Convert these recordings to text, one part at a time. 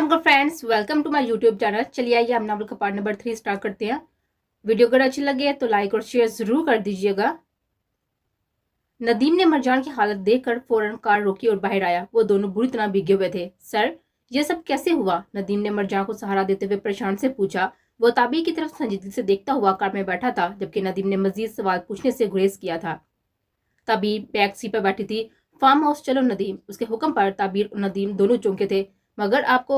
अस्सलाम friends, welcome to my YouTube channel. चलिए आइए हम नावल का पार्ट नंबर 3 स्टार्ट करते हैं। वीडियो अगर अच्छी लगे तो लाइक और शेयर जरूर कर दीजिएगा। नदीम ने मरजान की हालत देखकर फौरन कार रोकी और बाहर आया। वो दोनों बुरी तरह भीगे हुए थे। सर, ये सब कैसे हुआ? नदीम ने मरजान को सहारा देते हुए परेशान से पूछा। वो ताबी की तरफ संजीदगी से देखता हुआ कार में बैठा था, जबकि नदीम ने मजीद सवाल पूछने से गुरेज किया था। ताबी बैक सीट पर बैठी थी। फार्म हाउस चलो नदीम। उसके हुक्म पर ताबीर और नदीम दोनों चौंके थे। मगर आपको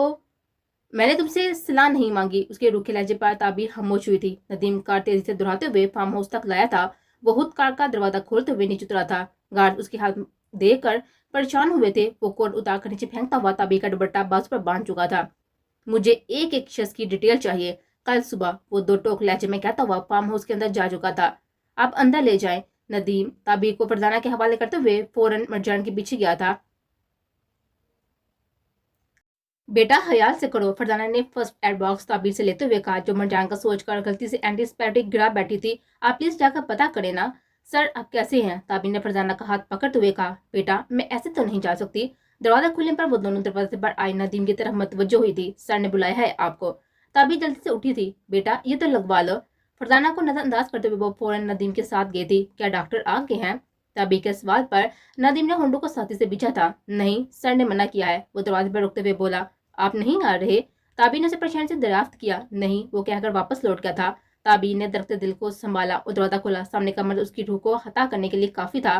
मैंने तुमसे सलाह नहीं मांगी। उसके रूखे लहजे पर ताबीर खामोश हुई थी। नदीम कार तेजी से दोहराते हुए फार्म हाउस तक लाया था। वो खुद कार का दरवाजा खोलते हुए नीचे उतरा था। गार्ड उसकी हालत देखकर परेशान हुए थे। वो कोट उतार कर नीचे फेंकता हुआ ताबीर का दुपट्टा बाजू पर बांध चुका था। मुझे एक एक शख्स की डिटेल चाहिए। कल सुबह, वो दो टोक लहजे में कहता हुआ फार्म हाउस के अंदर जा चुका था। आप अंदर ले जाएं। नदीम ताबीर को फरजाना के हवाले करते हुए फौरन मरजान के पीछे गया था। बेटा ख्याल से करो, फरजाना ने फर्स्ट एड बॉक्स ताबीर से लेते हुए कहा, जो मरजान का सोचकर गलती से एंटीस्पैटिक गिरा बैठी थी। आप प्लीज जाकर पता करें ना। सर, आप कैसे हैं? ताबीर ने फरजाना का हाथ पकड़ते हुए कहा। बेटा, मैं ऐसे तो नहीं जा सकती। दरवाजा खुलने पर वो दोनों दरवाजे पर आई नदीम की तरफ मतवज्जो हुई थी। सर ने बुलाया है आपको। ताबीर जल्दी से उठी थी। बेटा, ये तो लगवा लो। फरजाना को नजरअंदाज करते हुए वो फौरन नदीम के साथ गई थी। क्या डॉक्टर आ गए हैं? ताबीर के सवाल पर नदीम ने होंडो को साथी से बिछा था। नहीं, सर ने मना किया है। वो दरवाजे पर रुकते हुए बोला। आप नहीं आ रहे? ताबीर ने उसे परेशानी से दरियाफ्त किया। नहीं, वो कहकर वापस लौट गया था। ताबीर ने दरख्त दिल को संभाला और दरवाजा खोला। सामने का मर्द उसकी रूह को हता करने के लिए काफी था।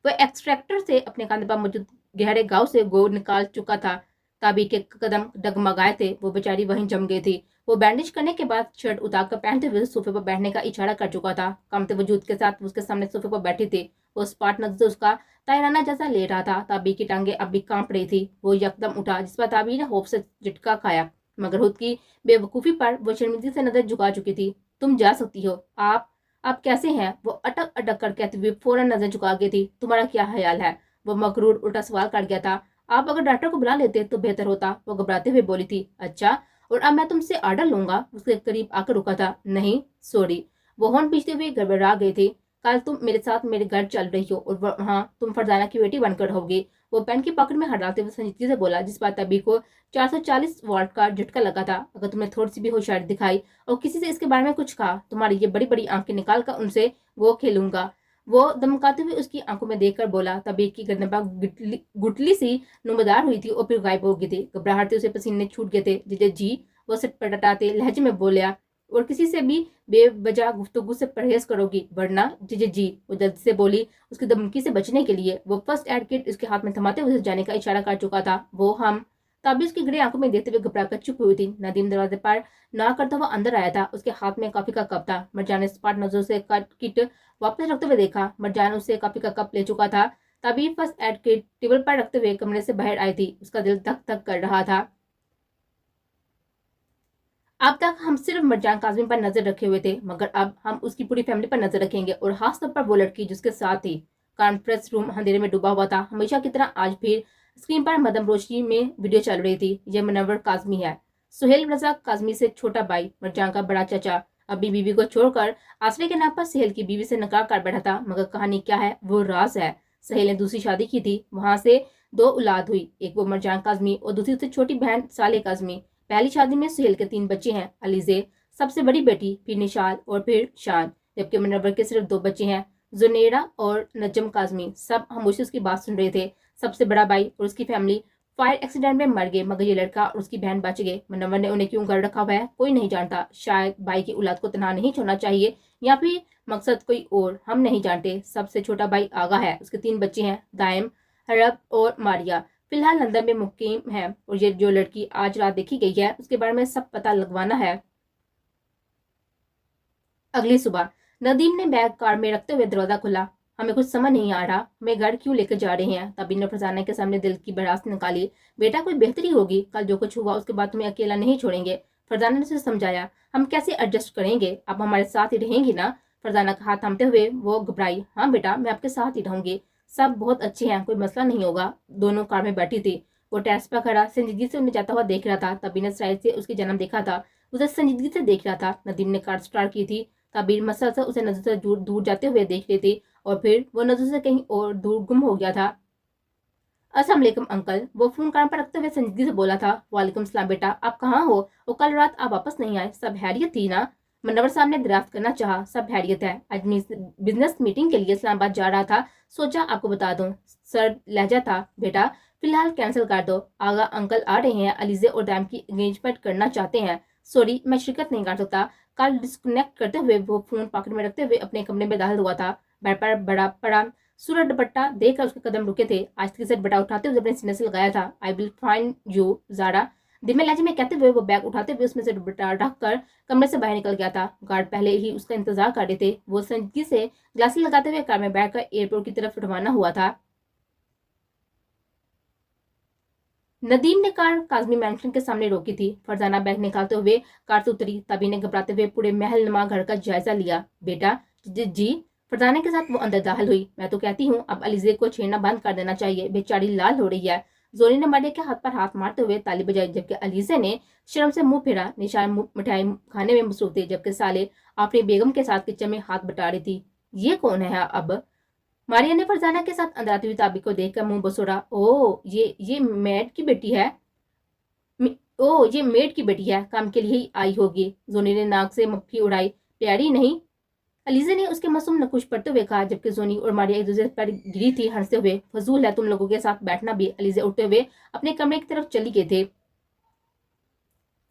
वह एक्सट्रैक्टर से अपने कंधे पर मौजूद गहरे गांव से गोद निकाल चुका था। ताबीर के कदम डगमगाए थे। वो बेचारी वहीं जम गई थी। वो बैंडेज करने के बाद शर्ट उतारकर पहनते हुए सोफे पर बैठने का इशारा कर चुका था। कमते वजूद के साथ उसके सामने सोफे पर बैठी थी। वो स्पाट नजर से उसका तायराना जैसा ले रहा था। ताबीर की टांगे अब भी कांप रही थी। वो यकदम उठा, जिस पर ताबीर ने होप से झटका खाया, मगर खुद की बेवकूफी पर वो शर्मिंदगी से नजर झुका चुकी थी। तुम जा सकती हो। आप कैसे हैं? वो अटक अटक कर कहती हुई फौरन नजर झुका गई थी। तुम्हारा क्या ख्याल है? वो मगरूर उल्टा सवाल कर गया था। आप अगर डॉक्टर को बुला लेते तो बेहतर होता। वो घबराते हुए बोली थी। अच्छा, और अब मैं तुमसे ऑर्डर लूंगा? उसके करीब आकर रुका था। नहीं, सॉरी। वो होंठ पीछते हुए घबरा गई थी। कल तुम मेरे साथ मेरे घर चल रही हो और वहाँ तुम फरजाना की बेटी बनकर रहोगी। वो पेन की पॉकेट में हाथ डालते हुए संजीदगी से बोला, जिस पर तभी को 440 वॉल्ट का झटका लगा था। अगर तुमने थोड़ी सी भी होशियारी दिखाई और किसी से इसके बारे में कुछ कहा, तुम्हारी ये बड़ी बड़ी आंखें निकाल कर उनसे वो खेलूंगा। वो धमकाते हुए उसकी आंखों में देखकर बोला। तभी की गर्दन पर गुटली सी नुमदार हुई थी और फिर गायब हो गई थी। घबराहट से उसे पसीने छूट गए थे। जीजे जी, वो सटपटाते लहजे में बोलिया, और किसी से भी बेवजह गुफ्तगू से परहेज करोगी, वरना जीजे जी। वो जल्दी से बोली। उसकी धमकी से बचने के लिए वो फर्स्ट एड किट उसके हाथ में थमाते हुए जाने का इशारा कर चुका था। वो हम ताबीज की घड़ी आंखों में देखते हुए घबरा कर चुप हुई थी। नदीम दरवाजे पर ना करता हुआ अंदर आया था। उसके हाथ में कॉफी का कप था। मरजान ने स्पाट नजरों से किट वापस रखते हुए देखा। मरजान उससे कॉफी का कप ले चुका था। तभी फर्स्ट एड किट टेबल पर रखते हुए कमरे से बाहर आई थी। उसका दिल धक धक कर रहा था। अब तक हम सिर्फ मरजान काज़मी पर नजर रखे हुए थे, मगर अब हम उसकी पूरी फैमिली पर नजर रखेंगे, और खास तौर पर वो लड़की जिसके साथ थी। कॉन्फ्रेंस रूम अंधेरे में डूबा हुआ था। हमेशा की तरह आज भी स्क्रीन पर मदम रोशनी में वीडियो चल रही थी। यह मुनव्वर काज़मी है, सुहेल रजा काज़मी से छोटा भाई, मरजान का बड़ा चाचा। अभी बीवी को छोड़कर आसरे के नाम पर सुहेल की बीवी से नकाह कर बैठा था, मगर कहानी क्या है वो राज है। सुहेल ने दूसरी शादी की थी। वहां से दो औलाद हुई, एक वो मरजान काज़मी और दूसरी उससे छोटी बहन साले काज़मी। पहली शादी में सुहेल के 3 बच्चे हैं। अलीजे सबसे बड़ी बेटी, फिर निशाल और फिर शान। जबकि मुनव्वर के सिर्फ 2 बच्चे हैं, जुनेरा और नजम काज़मी। सब खामोशी उसकी बात सुन रहे थे। सबसे बड़ा भाई और उसकी फैमिली फायर एक्सीडेंट में मर गए, मगर ये लड़का और उसकी बहन बच गए। मुनव्वर ने उन्हें क्यों घर रखा हुआ है कोई नहीं जानता। शायद भाई की औलाद को तनहा नहीं छोड़ना चाहिए, या फिर मकसद कोई और, हम नहीं जानते। सबसे छोटा भाई आगा है। उसके 3 बच्चे हैं, दायम, हरब और मारिया। फिलहाल लंदन में मुकीम है, और ये जो लड़की आज रात देखी गई है उसके बारे में सब पता लगवाना है। अगली सुबह नदीम ने बैग कार में रखते हुए दरवाजा खोला। हमें कुछ समझ नहीं आ रहा, हमें घर क्यों लेकर जा रहे हैं? तभी ने फरजाना के सामने दिल की भड़ास निकाली। बेटा, कोई बेहतरी होगी। कल जो कुछ हुआ उसके बाद तुम्हें अकेला नहीं छोड़ेंगे। फरजाना ने उसे समझाया। हम कैसे एडजस्ट करेंगे? आप हमारे साथ ही रहेंगी ना? फरजाना का हाथ थामते हुए वो घबराई। हाँ बेटा, मैं आपके साथ ही रहूंगी। सब बहुत अच्छे हैं, कोई मसला नहीं होगा। दोनों कार में बैठी थी। वो टेरेस पर खड़ा संजीदगी से उन्हें जाता हुआ देख रहा था। तभी ने साइड से उसकी जन्म देखा था। उसे संजीदगी से देख रहा था। नदीम ने कार स्टार्ट की थी। ताबीर मसल से उसे नजर से दूर दूर जाते हुए देख रही थी, और फिर वो नजर से कहीं और दूर गुम हो गया था। अस्सलाम वालेकुम अंकल। वो फोन कान पर रखते हुए संजीदगी से बोला था। वालेकुम सलाम बेटा, आप कहाँ हो? वो कल रात आप वापस नहीं आए, सब हैरियत थी ना? मनवर साहब ने दरियाफ्त करना चाहा। सब हैरियत है, आज बिजनेस मीटिंग के लिए इस्लामाबाद जा रहा था, सोचा आपको बता दूं। सर लहजा था। बेटा फिलहाल कैंसिल कर दो, आगा अंकल आ रहे हैं, अलीजे और दैम की एंगेजमेंट करना चाहते हैं। सॉरी मैं शिरकत नहीं कर सकता। कल डिस्कनेक्ट करते हुए वो फोन पॉकेट में रखते हुए अपने कमरे में दाखिल हुआ था। बेड पर बड़ा पड़ा सूरज दुपट्टा देखकर उसके कदम रुके थे। आस्ते से बटा उठाते हुए अपने सीने से लगाया था। I will find you Zara, धीमे लहजे में कहते हुए वो बैग उठाते हुए उसमें से दुपट्टा ढककर कमरे से बाहर निकल गया था। गार्ड पहले ही उसका इंतजार कर रहे थे। वो संजीदगी से ग्लासेस लगाते हुए कार में बैठकर एयरपोर्ट की तरफ रवाना हुआ था। नदीम ने कार काजमी मैंशन के सामने रोकी थी। फरजाना बैग निकालते हुए कार से उतरी। तभी ने घबराते हुए पूरे महल नुमा घर का जायजा लिया। बेटा जी। फरजाना के साथ वो अंदर दाखिल हुई। मैं तो कहती हूँ अब अलीजे को छेड़ना बंद कर देना चाहिए, बेचारी लाल हो रही है। जोनी ने मारिया के हाथ पर हाथ मारते हुए ताली बजाई, जबकि अलीजे ने शर्म से मुंह फेरा। निशान मिठाई खाने में मसरूफ थे, जबकि साले अपनी बेगम के साथ किचन में हाथ बटा रही थी। ये कौन है अब? मारिया ने फरजाना के साथ अंदर आती हुई ताबी को देखकर मुंह बसोड़ा। ओ ये मेड की बेटी है। ओ ये मेड की बेटी है, काम के लिए ही आई होगी। जोनी ने नाक से मक्खी उड़ाई। प्यारी नहीं? अलीजे ने उसके मासूम नकुश पढ़ते हुए कहा, जबकि जोनी और मारिया एक दूसरे पर गिरी थी हंसते हुए। फजूल है तुम लोगों के साथ बैठना भी। अलीजे उठते हुए अपने कमरे की तरफ चली गए थे।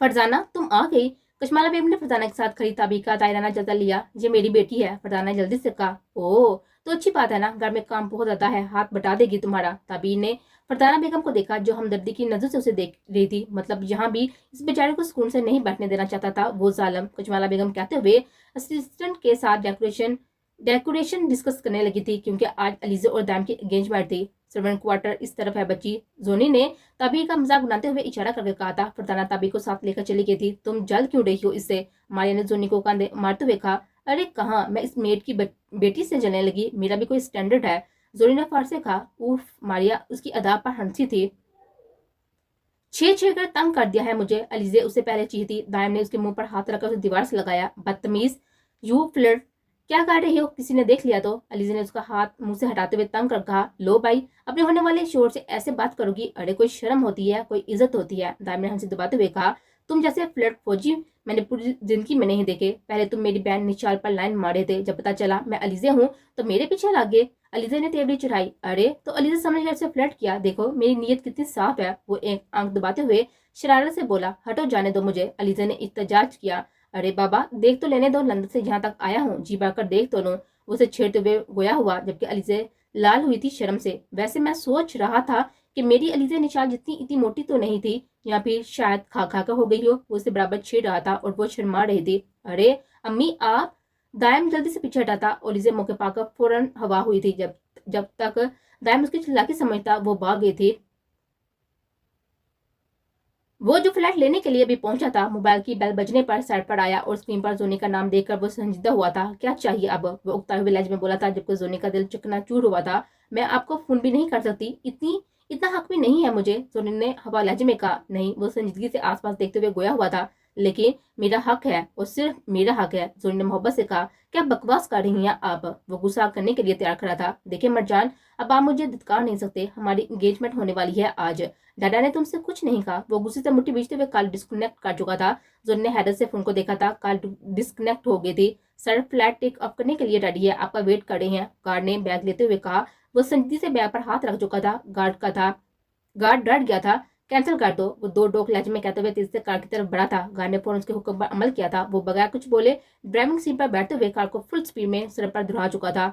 फरजाना तुम आ गई। कशमाला बेगम ने फरजाना के साथ खड़ी ताबी का दायराना जायजा लिया। ये मेरी बेटी है, फरजाना ने जल्दी से कहा। ओह तो अच्छी बात है ना, घर में काम बहुत ज्यादा है, हाथ बटा देगी तुम्हारा। ताबी ने फरजाना बेगम को देखा, जो हमदर्दी की नजर से उसे देख रही थी। मतलब यहाँ भी इस बेचारे को सुकून से नहीं बैठने देना चाहता था वो जालिम। कशमाला बेगम कहते हुए असिस्टेंट के साथ डेकोरेशन डिस्कस करने लगी थी, क्योंकि आज अलीजे और दाम की एंगेजमेंट थी। सर्वेंट क्वार्टर इस तरफ है बच्ची। जोनी ने ताबी का मजाक बनाते हुए इशारा करके कहा था। फरजाना ताबी को साथ लेकर चली गई थी। तुम जल क्यों रही हो इससे? मारिया ने जोनी को कंधे मारते हुए कहा। अरे कहाँ, मैं इस मेड की बेटी से जलने लगी, मेरा भी कोई स्टैंडर्ड है। जोनी ने फार से कहा। उफ, मारिया उसकी अदा पर हंसी थी। छे कर तंग कर दिया है मुझे, अलीजे उससे पहले चीखती। दायम ने उसके मुंह पर हाथ रखकर उसे दीवार से लगाया। बदतमीज, यू फ्लर्ट, क्या कर रही हो, किसी ने देख लिया तो? अलीजे ने उसका हाथ मुंह से हटाते हुए तंग कर कहा। लो भाई, अपने होने वाले शोर से ऐसे बात करोगी? अरे कोई शर्म होती है, कोई इज्जत होती है। दायम ने हंसी दबाते हुए कहा। तुम जैसे फ्लर्ट फौजी मैंने पूरी जिंदगी में नहीं देखे। पहले तुम मेरी बहन निशाल पर लाइन मारे थे, जब पता चला मैं अलीजे हूँ तो मेरे पीछे लग गए। अलीजे ने तेवड़ी चढ़ाई। अरे तो अलीजे समझ कर से फ्लर्ट किया, देखो मेरी नीयत कितनी साफ है। वो एक आंख दबाते हुए शरारत से बोला। हटो, जाने दो मुझे। अलीजे ने इत्तेजाज किया। अरे बाबा देख तो लेने दो, लंदन से यहाँ तक आया हूँ, जी भर देख तो लूं। उसे छेड़ते हुए गोया हुआ, जबकि अलीजे लाल हुई थी शर्म से। वैसे मैं सोच रहा था कि मेरी अलीजे निशाल जितनी इतनी मोटी तो नहीं थी, या फिर शायद खा खा कर हो गई हो। वो उसे बराबर छेड़ रहा था और वो शर्मा रही थी। अरे अम्मी आप। दायम जल्दी से पीछे हटा था। अलीजे मौके पाकर फौरन हवा हुई थी। जब जब तक दायम उसकी चिल्लाकी समझता, वो भाग गई थी। वो जो फ्लैट लेने के लिए अभी पहुंचा था, मोबाइल की बेल बजने पर साइड पर आया और स्क्रीन पर जोनी का नाम देखकर वो संजीदा हुआ था। क्या चाहिए अब? वो उगता हुए लहजे में बोला था, जबकि जोनी का दिल चकनाचूर हुआ था। मैं आपको फोन भी नहीं कर सकती, इतना हक भी नहीं है मुझे, जोनी ने हवा लहजे में कहा। नहीं, वो संजीदगी से आसपास देखते हुए गोया हुआ था। लेकिन मेरा हक है, और सिर्फ मेरा हक है, जोनी ने मोहब्बत से कहा। क्या बकवास कर रही हैं आप? वो गुस्सा करने के लिए तैयार खड़ा था। देखिए मरजान, अब आप मुझे धिक्कार नहीं सकते, हमारी एंगेजमेंट होने वाली है आज। डाडा ने तुमसे कुछ नहीं कहा। वो गुस्से से मुट्ठी बीचते हुए कॉल डिस्कनेक्ट कर चुका था। जोन ने हैदर से फोन को देखा था। कॉल डिस्कनेक्ट हो गई थी। सर फ्लैट टेक ऑफ करने के लिए रेडी है, आपका वेट कर रहे हैं, गार्ड ने बैग लेते हुए कहा। वो संजीदगी से बैग पर हाथ रख चुका था। गार्ड डर गया था। कैंसिल कर दो, वो दो डोक लहजे में कहते हुए तेजी से कार की तरफ बढ़ा था। गार्ड ने फौरन उसके हुक्म पर अमल किया था। वो बगैर कुछ बोले ड्राइविंग सीट पर बैठते हुए कार को फुल स्पीड में सड़क पर दुरा चुका था।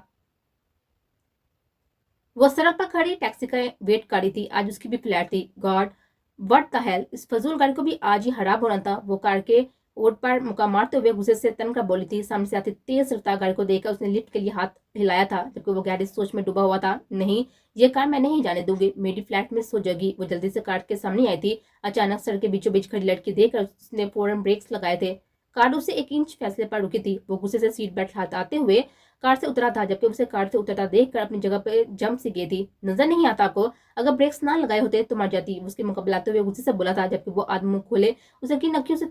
वो सड़क पर खड़ी टैक्सी का वेट कर रही थी। आज उसकी भी फ्लैट थी। गॉड, व्हाट द हेल, इस फजूल गाड़ी को भी आज ही हराब होना था। वो कार के ओट पर मुका मारते हुए गुस्से से तन कर बोली थी। सामने से आती तेज रफ्तार गाड़ी को देखकर उसने लिफ्ट के लिए हाथ हिलाया था, जबकि वो गहरी सोच में डूबा हुआ था। नहीं, ये कार मैं नहीं जाने दूंगी, मेरी फ्लैट मिस हो जाएगी। वो जल्दी से कार के सामने आई थी। अचानक सड़क के बीचों बीच खड़ी लड़की देखकर उसने फौरन ब्रेक्स लगाए थे। कार उसे 1 इंच फैसले पर रुकी थी। वो गुस्से से सीट बेल्ट हटाते हुए कार से उतरा था, जबकि उसे कार से उतरता देखकर अपनी जगह पे जंप सी गई थी। नजर नहीं आता आपको? अगर ब्रेक्स ना लगाए होते तो मर जाती, उसके मुकाबलाते हुए गुस्से से बोला था, जबकि वो आदमी मुंह खोले उसे की नखियों से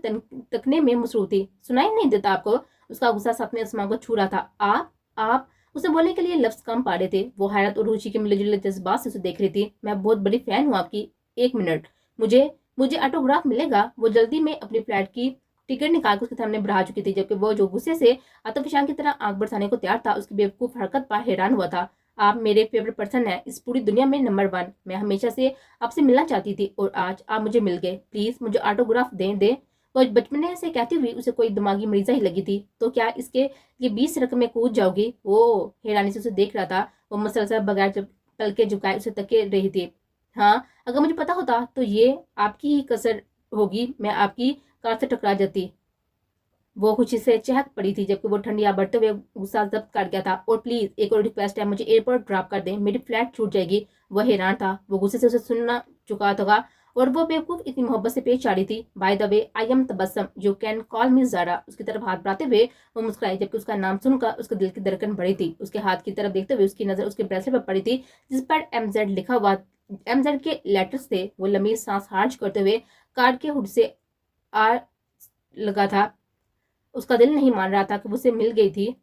तकने में मसरूफ थी। सुनाई नहीं देता आपको? उसका गुस्सा सपने आसमान को छू रहा था। आप उसे बोलने के लिए लफ्ज कम पा रहे थे। वो हैरत और रुचि के मिले-जुले जज्बात से उसे देख रही थी। मैं बहुत बड़ी फैन हूँ आपकी। एक मिनट, मुझे मुझे ऑटोग्राफ मिलेगा? वो जल्दी में अपनी फ्लैट की टिकट निकाल कर उसके सामने बढ़ा चुकी थी, जबकि वो जो गुस्से से आतिफशान की तरह आंख बरसाने को तैयार था, उसकी बेवकूफ हरकत पर हैरान हुआ था। आप मेरे फेवरेट पर्सन है, इस पूरी दुनिया में नंबर 1। मैं हमेशा से आपसे मिलना चाहती थी और आज आप मुझे मिल गए। प्लीज मुझे ऑटोग्राफ दें दे। वो बचपने से कहती हुई उसे कोई दिमागी मरीजा ही लगी थी। तो क्या इसके ये 20 रकम में कूद जाओगी? वो हैरानी से उसे देख रहा था। वो मसलसल बगैर जब पलके झुकाए उसे तके रही थी। हाँ, अगर मुझे पता होता तो ये आपकी ही कसर होगी, मैं आपकी कार से टकरा जाती। वो खुशी से चहक पड़ी थी, जबकि वो ठंडी हवा बढ़ते हुए गुस्सा जब्त कर गया था। और प्लीज एक और रिक्वेस्ट है, मुझे एयरपोर्ट ड्रॉप कर दें, मेरी फ्लाइट छूट जाएगी। वह हैरान था। वो गुस्से से उसे सुनना चुका था और वो बेवकूफ इतनी मोहब्बत से पेश आ रही थी। By the way, I am Tabassum, you can call me Zara. उसकी तरफ हाथ बढ़ाते हुए वो मुस्कुराई, जबकि उसका नाम सुनकर उसके दिल की धड़कन बढ़ी थी। उसके हाथ की तरफ देखते हुए उसकी नजर उसके ब्रेसलेट पर पड़ी थी, जिस पर MZ लिखा हुआ, MZ के लेटर्स थे। वो लंबी सांस खारिज करते हुए कार के हुड से आ लगा था। उसका दिल नहीं मान रहा था कि वो उसे मिल गई थी।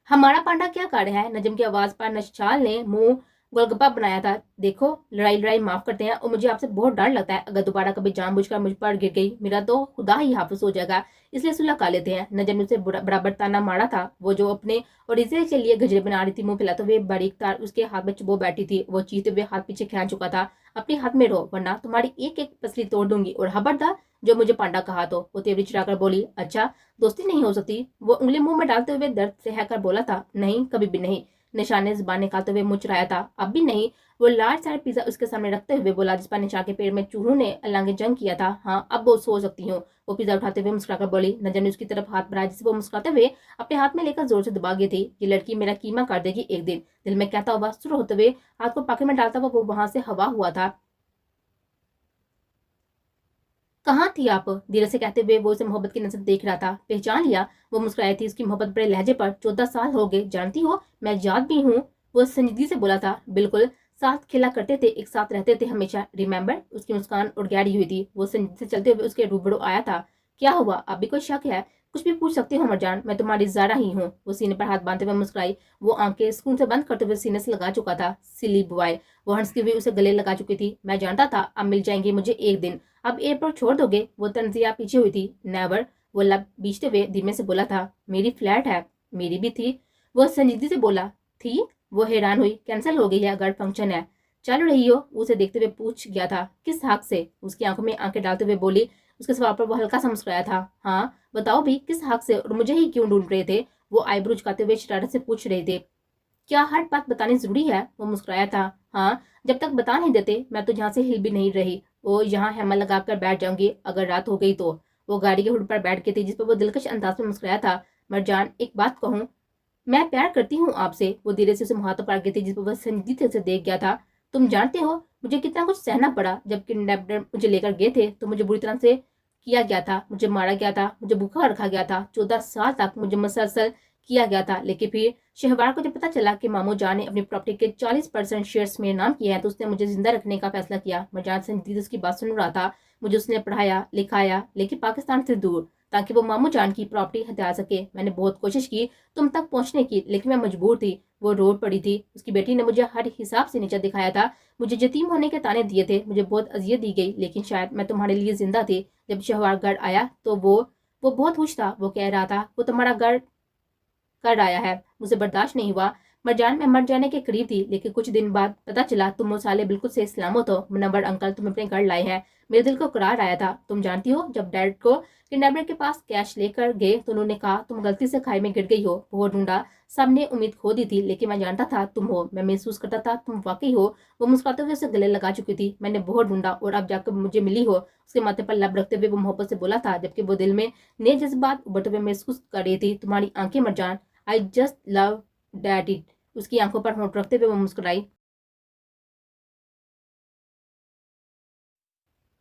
हमारा पांडा क्या कर रहा है? नजम की आवाज पर नशाल ने मुंह गोलगप्पा बनाया था। देखो, लड़ाई लड़ाई माफ करते हैं और मुझे आपसे बहुत डर लगता है। अगर दोबारा कभी जानबूझकर मुझ पर गिर गई, मेरा तो खुदा ही हाफिज हो जाएगा। इसलिए सुलह कर लेते हैं। नजम ने उसे बराबर ताना मारा था। वो जो अपने और इसे के लिए गजरे बना रही थी, मुंह फैलाते हुए बारीक तार उसके हाथ में चुबो बैठी थी। वो चीखते हुए हाथ पीछे खींच चुका था। अपने हाथ में रहो, वरना तुम्हारी एक एक पसली तोड़ दूंगी। और खबरदार जो मुझे पांडा कहा तो। वो तेवरी चढ़ाकर बोली, अच्छा दोस्ती नहीं हो सकती? वो उंगली मुंह में डालते हुए दर्द से सहकर बोला था। नहीं, कभी भी नहीं। निशान ने जुबान निकालते हुए मुंह चुराया था। अब भी नहीं। वो लार्ज साइड पिज्जा उसके सामने रखते हुए बोला, जिस पर निशान के पेड़ में चूहों ने अल्लाह जंग किया था। हाँ, अब वो सो सकती हूँ। वो पिज्जा उठाते हुए मुस्कुराकर बोली। नजर ने उसकी तरफ हाथ बढ़ाया, जिसे वो मुस्कुराते हुए अपने हाथ में लेकर जोर से दबा गई थी। ये लड़की मेरा कीमा कर देगी एक दिन, दिल में कहता हुआ सुर होते हुए हाथ को पॉकेट में डालता हुआ वो वहां से हवा हुआ था। कहाँ थी आप? धीरे से कहते हुए वो उसे मोहब्बत की नजर देख रहा था। पहचान लिया? वो मुस्कुराई थी। उसकी मोहब्बत बड़े लहजे पर। 14 साल हो गए, जानती हो मैं याद भी हूँ। वो संजीदगी से बोला था। बिल्कुल, साथ खेला करते थे, एक साथ रहते थे हमेशा, रिमेम्बर? उसकी मुस्कान उड़ गहरी हुई थी। वो संजीदगी से चलते हुए उसके रूबरू आया था। क्या हुआ? अब भी कोई शक है? कुछ भी पूछ सकती हो मरजान, मैं तुम्हारी ज़ारा ही हूँ। वो सीने पर हाथ बांधते हुए मुस्कुराई। वो आंखें सुकून से बंद करते हुए सीने से लगा चुका था। सिली बॉय। वो हंसती हुई उसे गले लगा चुकी थी। मैं जानता था अब मिल जाएंगे मुझे एक दिन। अब एयरपोर्ट छोड़ दोगे? वो तंजिया पीछे हुई थी। नेवर। वो लब बीचते हुए धीमे से बोला था। मेरी फ्लैट है। मेरी भी थी। वो संजीदगी से बोला। थी? वो हैरान हुई। कैंसिल हो गई है, घर फंक्शन है। चल रही हो? उसे देखते हुए पूछ गया था। किस हक से? उसकी आंखों में आंखें डालते हुए बोली। उसके सवाल पर वो हल्का सा मुस्कुराया था। हाँ बताओ भी, किस हक से, और मुझे ही क्यों ढूंढ रहे थे? वो आईब्रो झुकाते हुए शरारत से पूछ रहे थे। क्या हर बात बतानी जरूरी है? वो मुस्कुराया था। हाँ, जब तक बता नहीं देते मैं तो यहाँ से हिल भी नहीं रही। वो यहाँ हेमल लगाकर बैठ जाऊंगी अगर रात हो गई तो। वो गाड़ी के हुड पर बैठ गई थी, जिस पर वो दिलकश अंदाज में मुस्कुराया था। मरजान, एक बात कहूँ? मैं प्यार करती हूँ आपसे। वो धीरे से उसे मुहातब कर गई थी, जिस पर वह संजीदगी से देख गया था। तुम जानते हो मुझे कितना कुछ सहना पड़ा? जब किडनैपर मुझे लेकर गए थे तो मुझे बुरी तरह से किया गया था। मुझे मारा गया था, मुझे भूखा रखा गया था। 14 साल तक मुझे मुसलसल किया गया था। लेकिन फिर शहवार को जब पता चला कि मामू जान ने अपनी प्रॉपर्टी के 40% शेयर्स मेरे नाम किए हैं, तो उसने मुझे जिंदा रखने का फैसला किया। मरजान संजीदगी उसकी बात सुन रहा था। मुझे उसने पढ़ाया लिखाया, लेकिन पाकिस्तान से दूर, ताकि वो मामू जान की प्रॉपर्टी हथिया सके। मैंने बहुत कोशिश की तुम तक पहुंचने की, लेकिन मैं मजबूर थी। वो रोड पड़ी थी। उसकी बेटी ने मुझे हर हिसाब से नीचा दिखाया था। मुझे यतीम होने के ताने दिए थे। मुझे बहुत अजियत दी गई, लेकिन शायद मैं तुम्हारे लिए जिंदा थी। जब शहवार घर आया तो वो बहुत खुश था। वो कह रहा था वो तुम्हारा घर कर आया है। मुझे बर्दाश्त नहीं हुआ। मरजान, मैं मर जाने के करीब थी, लेकिन कुछ दिन बाद पता चला तुम मुसाले बिल्कुल से सलामत हो। मुनव्वर अंकल तुम अपने घर लाए हैं। मेरे दिल को करार आया था। तुम जानती हो, जब डैड को किडनैपर के पास कैश लेकर गए तो उन्होंने कहा तुम गलती से खाई में गिर गई हो। बहुत ढूंढा, सबने उम्मीद खो दी थी, लेकिन मैं जानता था तुम हो। मैं महसूस करता था तुम वाकई हो। वो मुस्कुराते हुए उसे गले लगा चुकी थी। मैंने बहुत ढूंढा और अब जाकर मुझे मिली हो। उसके माथे पर लब रखते हुए वो मोहब्बत से बोला था, जबकि वो दिल में नए जज्बात उभरते हुए महसूस कर रही थी। तुम्हारी आंखें Marjan, I just love that it. उसकी आंखों पर होंठ रखते हुए वो मुस्कुराई।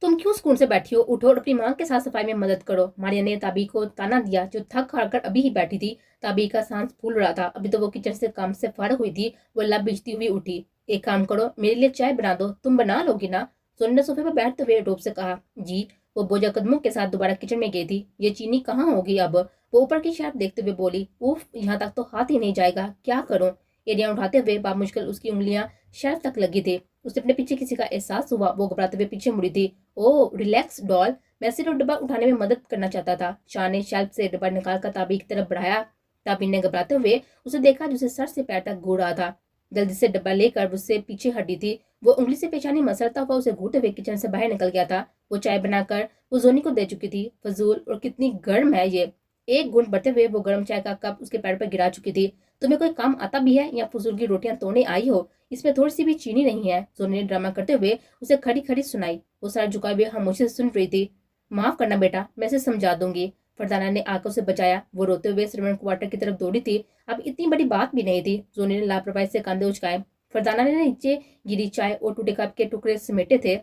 तुम क्यों सुकून से बैठी हो? उठो और अपनी माँ के साथ सफाई में मदद करो। मारिया ने ताबी को ताना दिया, जो थक हार कर अभी ही बैठी थी। ताबी का सांस फूल रहा था। अभी तो वो किचन से काम से फारग हुई थी। वो लब बिजती हुई उठी। एक काम करो, मेरे लिए चाय बना दो। तुम बना लोगी ना? सोनी ने सोफे पर बैठते हुए डोप से कहा। जी। वो बोझा कदमों के साथ दोबारा किचन में गई थी। ये चीनी कहाँ होगी अब? वो ऊपर की शेल्फ देखते हुए बोली, उफ, यहाँ तक तो हाथ ही नहीं जाएगा, क्या करूं? एड़ियां उठाते हुए बामुश्किल उसकी उंगलियां शेल्फ तक लगी थी। उसे अपने पीछे किसी का एहसास हुआ। वो घबराते हुए पीछे मुड़ी थी। ओह, रिलैक्स डॉल, मैं सिर्फ डब्बा उठाने में मदद करना चाहता था। शाह ने शेल्फ से डब्बा निकालकर ताबी की तरफ बढ़ाया। ताबी ने घबराते हुए उसे देखा, जिसे सर से पैर तक घूर रहा था। जल्दी से डब्बा लेकर उससे पीछे हटी थी। वो उंगली से पेशानी मसलता हुआ उसे घूरते हुए किचन से बाहर निकल गया था। वो चाय बनाकर वो जोनी को दे चुकी थी। फजूल, और कितनी गर्म है ये। एक घूंट भरते हुए वो गर्म चाय का कप उसके पैर पर गिरा चुकी थी। तुम्हें कोई काम आता भी है या फजूल की रोटियां तोड़ने आई हो? इसमें थोड़ी सी भी चीनी नहीं है, जोनी ने ड्रामा करते हुए उसे खड़ी खड़ी सुनाई। वो सर झुकाए हुए खामोशी से सुन रही थी। माफ करना बेटा, मैं इसे समझा दूंगी। फरजाना ने आकर उसे बचाया। वो रोते हुए सर्वेंट क्वार्टर की तरफ दौड़ी थी। अब इतनी बड़ी बात भी नहीं थी। जोनी ने लापरवाही से कंधे उचकाए। फरजाना ने नीचे गिरी चाय और टूटे कप के टुकड़े समेटे थे।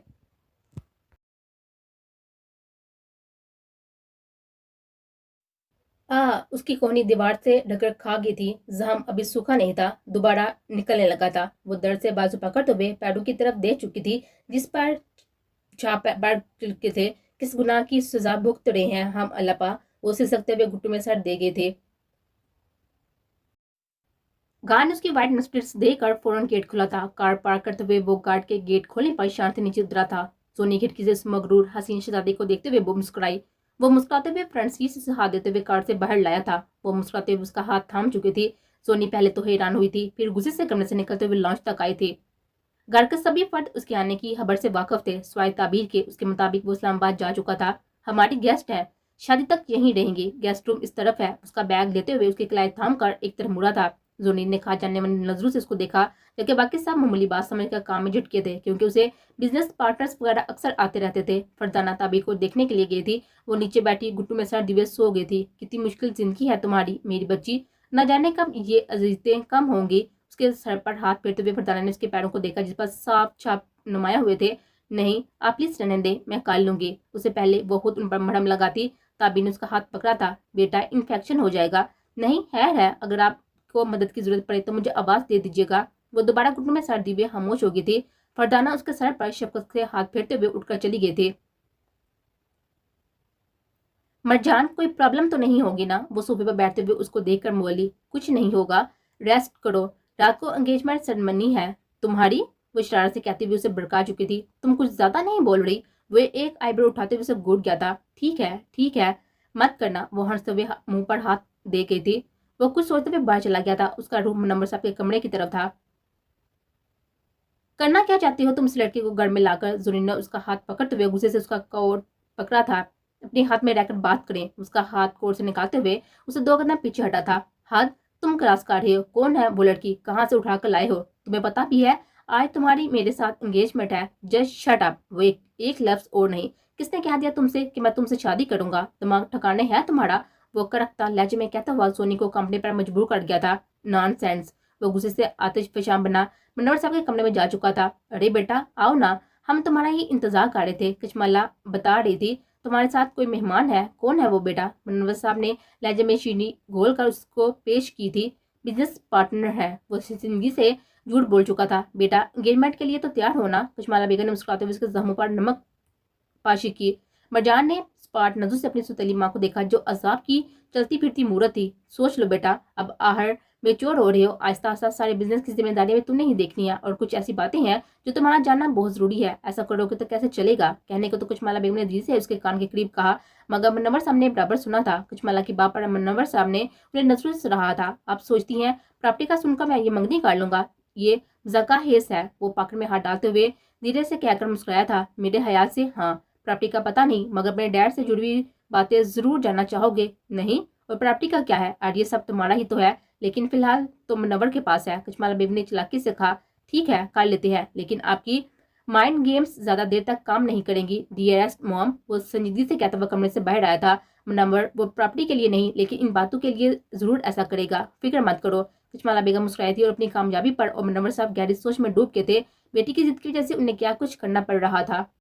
उसकी कोहनी दीवार से ढककर खा गई थी। जख्म अभी सूखा नहीं था, दोबारा निकलने लगा था। वो दर्द से बाजू पकड़ते हुए पैरों की तरफ दे चुकी थी, जिस पर छाप पैर के थे। किस गुनाह की सजा भुगत रहे हैं हम अल्लापा? वो सिसकते हुए घुटनों में सर दे गए थे। गार्ड ने उसकी व्हाइट मर्सिडीज देकर फौरन गेट खुला था। कार पार्क करते हुए वो गार्ड के गेट खोलने पर शांत नीचे उतरा था। सोनी खिड़की से उस मगरूर हसीन शहजादी को देखते हुए वो मुस्कुराई। वो मुस्कुराते हुए फ्रंट सीट से हाथ देते हुए कार से बाहर लाया था। वो मुस्कुराते हुए उसका हाथ थाम चुकी थी। सोनी पहले तो हैरान हुई थी, फिर गुस्से से कमरे से निकलते हुए लॉन्च तक आई थी। घर के सभी फर्द उसके आने की खबर से वाकिफ थे। स्वाय ताबीर के उसके मुताबिक वो इस्लामाबाद जा चुका था। हमारी गेस्ट है, शादी तक यहीं रहेंगी। गेस्ट रूम इस तरफ है। उसका बैग लेते हुए उसके कलाई थाम कर एक तरफ मुड़ा था। जोनी ने खा जानने वाली नजरों से उसको देखा, जबकि बाकी सब मामूली बात समझकर काम में जुट गए थे, क्योंकि उसे बिजनेस पार्टनर्स वगैरह अक्सर आते रहते थे। फरजाना ताबीर को देखने के लिए गई थी। वो नीचे बैठी घुट्टू में सर दिवे सो गई थी। कितनी मुश्किल जिंदगी है तुम्हारी मेरी बच्ची, न जाने कब ये अजीजतें कम होंगी। उसके सर पर हाथ फेरते हुए फरजाना ने उसके पैरों को देखा, जिस पर साफ छाप नुमाया हुए थे। नहीं, आप प्लीज रहने दें, मैं काट लूंगी। उससे पहले वो खुद उन पर मरहम लगाती। ताबी ने उसका हाथ पकड़ा था। बेटा, इन्फेक्शन हो जाएगा। नहीं, है, अगर आपको मदद की जरूरत पड़े तो मुझे आवाज दे दीजिएगा। वो दोबारा घुटनों में सर दिए खामोश हो गई थी। फरदाना उसके सर पर शफकत से हाथ फेरते हुए उठकर चली गई थी। मरजान, कोई प्रॉब्लम तो नहीं होगी ना? वो सोफे पर बैठते हुए उसको देखकर बोली। कुछ नहीं होगा, रेस्ट करो, रात को एंगेजमेंट सेरेमनी है तुम्हारी। वो शरारत से कहती हुए उसे भड़का चुकी थी। तुम कुछ ज्यादा नहीं बोल रही? वो एक आईब्रो उठाते हुए उसे घूट गया था। ठीक है, ठीक है, मत करना। वो हंसते हुए मुंह पर हाथ दे गई थी। वो कुछ सोचते हुए बाहर चला गया था। उसका रूम नंबर साहब के कमरे की तरफ था। करना क्या चाहती हो तुम इस लड़के को घर में लाकर? जुनीन ने उसका हाथ पकड़ते हुए गुस्से से उसका कोट पकड़ा था। अपने हाथ में रहकर बात करें। उसका हाथ कोट से निकालते हुए उसे 2 कदम पीछे हटा था। हद, तुम क्लास काट रहे हो। कौन है वो लड़की? कहाँ से उठा कर लाए हो? तुम्हें पता भी है आज तुम्हारी मेरे साथ एंगेजमेंट है? Just shut up. वो एक लफ्ज और नहीं। किसने कह दिया तुमसे कि मैं तुमसे शादी करूंगा? दिमाग ठिकाने है तुम्हारा? वो करकता लहजे में कहता हुआ सोनी को कंपनी पर मजबूर कर गया था। नॉनसेंस। वो गुस्से से आतिश फशान बना मनोहर साहब के कमरे में जा चुका था। अरे बेटा, आओ ना, हम तुम्हारा ही इंतजार कर रहे थे। कचमला बता रही थी तुम्हारे साथ कोई मेहमान है। कौन है वो बेटा? मनोहर साहब ने लहजे में चीनी घोल कर उसको पेश की थी। बिजनेस पार्टनर है। वो जिंदगी से झूठ बोल चुका था। बेटा, एंगेजमेंट के लिए तो तैयार होना। कचमाला बेगम ने मुस्कुराते हुए उसके जख्मों पर नमक पाशी की। मरजान ने स्पाट नजर से अपनी सुतीली माँ को देखा, जो अजाब की चलती फिरती मूरत थी। सोच लो बेटा, अब आहर मेच्योर हो रहे हो। आहिस्ता आहिस्ता सारे बिजनेस की जिम्मेदारी में तुमने ही देखनी है, और कुछ ऐसी बातें हैं जो तुम्हारा जानना बहुत जरूरी है। ऐसा करोगे तो कैसे चलेगा? कहने को तो कुचमाला बेगम ने धीरे से उसके कान के करीब कहा, मगर मुनव्वर साहब ने बराबर सुना था। कुचमाला की बात पर मुनव्वर साहब ने उन्हें नजरों से रहा था। आप सोचती हैं प्रॉपर्टी का सुनकर मैं ये मंगनी कर लूंगा? ये जका हेस है। वो पकड़ में हाथ डालते हुए धीरे से कहकर मुस्कुराया था। मेरे ख्याल से हाँ। प्रॉपर्टी का पता नहीं, मगर अपने डैड से जुड़ी हुई बातें जरूर जानना चाहोगे, नहीं? और प्रॉपर्टी का क्या है? और ये सब तुम्हारा ही तो है, लेकिन फिलहाल तो मुनव्वर के पास है। कचमाला बेबी ने चालाकी से कहा। ठीक है, कर लेते हैं, लेकिन आपकी माइंड गेम्स ज्यादा देर तक काम नहीं करेंगी डियरेस्ट मॉम। वो संजीदगी से कहता हुआ कमरे से बाहर आया था। मुनव्वर वो प्रॉपर्टी के लिए नहीं, लेकिन इन बातों के लिए जरूर ऐसा करेगा, फिक्र मत करो। कचमाला बेगम मुस्कुराई थी और अपनी कामयाबी पर और मुनव्वर साहब गहरी सोच में डूब के थे। बेटी की जिद की वजह से उन्हें क्या कुछ करना पड़ रहा था।